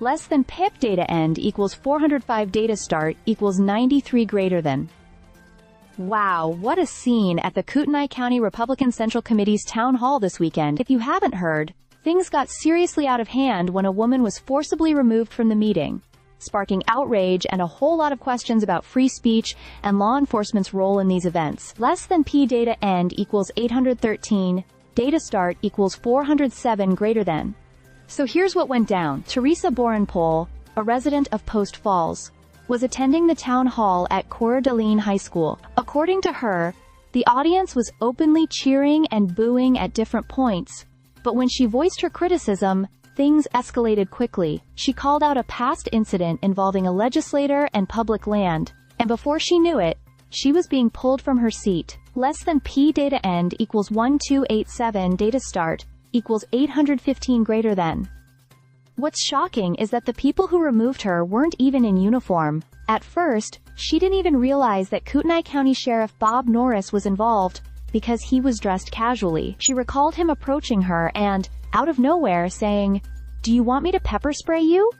Less than pip data end equals 405 data start equals 93 greater than. Wow, what a scene at the Kootenai County Republican Central Committee's town hall this weekend. If you haven't heard, things got seriously out of hand when a woman was forcibly removed from the meeting, sparking outrage and a whole lot of questions about free speech and law enforcement's role in these events. Less than p data end equals 813, data start equals 407 greater than. So here's what went down. Teresa Borenpol, a resident of Post Falls, was attending the town hall at Coeur d'Alene High School. According to her, the audience was openly cheering and booing at different points, but when she voiced her criticism, things escalated quickly. She called out a past incident involving a legislator and public land, and before she knew it, she was being pulled from her seat. Less than p data end equals 1287 data start equals 815 greater than. What's shocking is that the people who removed her weren't even in uniform. At first, she didn't even realize that Kootenai County Sheriff Bob Norris was involved because he was dressed casually. She recalled him approaching her and, out of nowhere, saying, "Do you want me to pepper spray you?"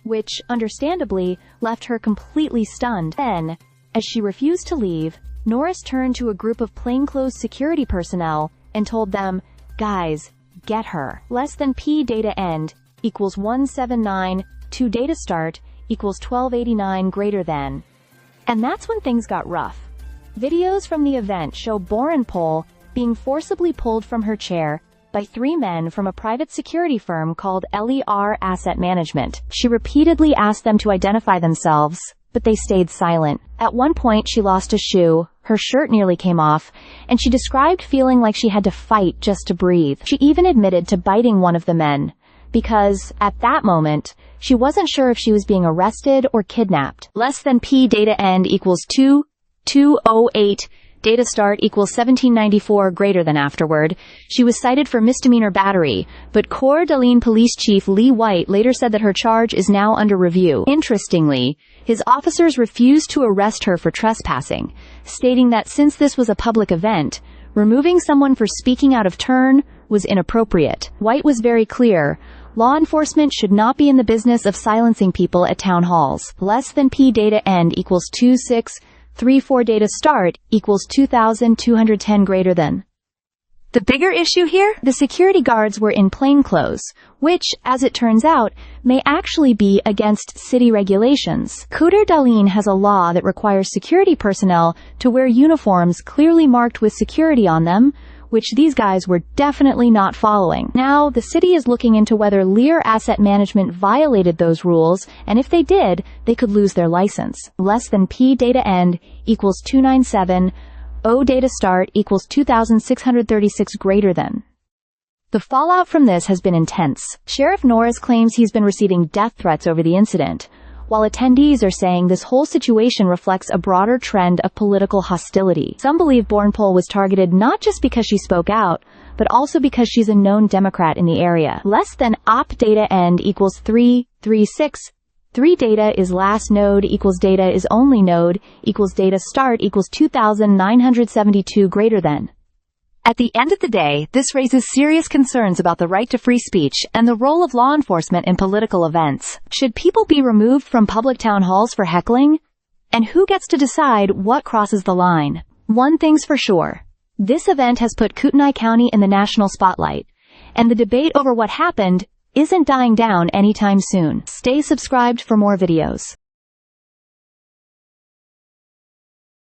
Which, understandably, left her completely stunned. Then, as she refused to leave, Norris turned to a group of plainclothes security personnel and told them, "Guys, get her." Less than p data end equals 179, 2 data start equals 1289 greater than. And that's when things got rough. Videos from the event show Borenpol being forcibly pulled from her chair by 3 men from a private security firm called LER Asset Management. She repeatedly asked them to identify themselves, but they stayed silent. At one point she lost a shoe, her shirt nearly came off, and she described feeling like she had to fight just to breathe. She even admitted to biting one of the men, because, at that moment, she wasn't sure if she was being arrested or kidnapped. Less than p data end equals 2208, data start equals 1794 greater than. Afterward, she was cited for misdemeanor battery, but Coeur d'Alene Police Chief Lee White later said that her charge is now under review. Interestingly, his officers refused to arrest her for trespassing, stating that since this was a public event, removing someone for speaking out of turn was inappropriate. White was very clear: law enforcement should not be in the business of silencing people at town halls. Less than p data end equals 2634 data start equals 2210 greater than. The bigger issue here? The security guards were in plainclothes, which, as it turns out, may actually be against city regulations. Coeur d'Alene has a law that requires security personnel to wear uniforms clearly marked with security on them, which these guys were definitely not following. Now, the city is looking into whether LER Asset Management violated those rules, and if they did, they could lose their license. Less than p data end equals 297, o data start equals 2636 greater than. The fallout from this has been intense. Sheriff Norris claims he's been receiving death threats over the incident, while attendees are saying this whole situation reflects a broader trend of political hostility. Some believe Borenpol was targeted not just because she spoke out, but also because she's a known Democrat in the area. Less than op data end equals 336, 3 data is last node equals data is only node equals data start equals 2972 greater than. At the end of the day, this raises serious concerns about the right to free speech and the role of law enforcement in political events. Should people be removed from public town halls for heckling? And who gets to decide what crosses the line? One thing's for sure. This event has put Kootenai County in the national spotlight, and the debate over what happened isn't dying down anytime soon. Stay subscribed for more videos.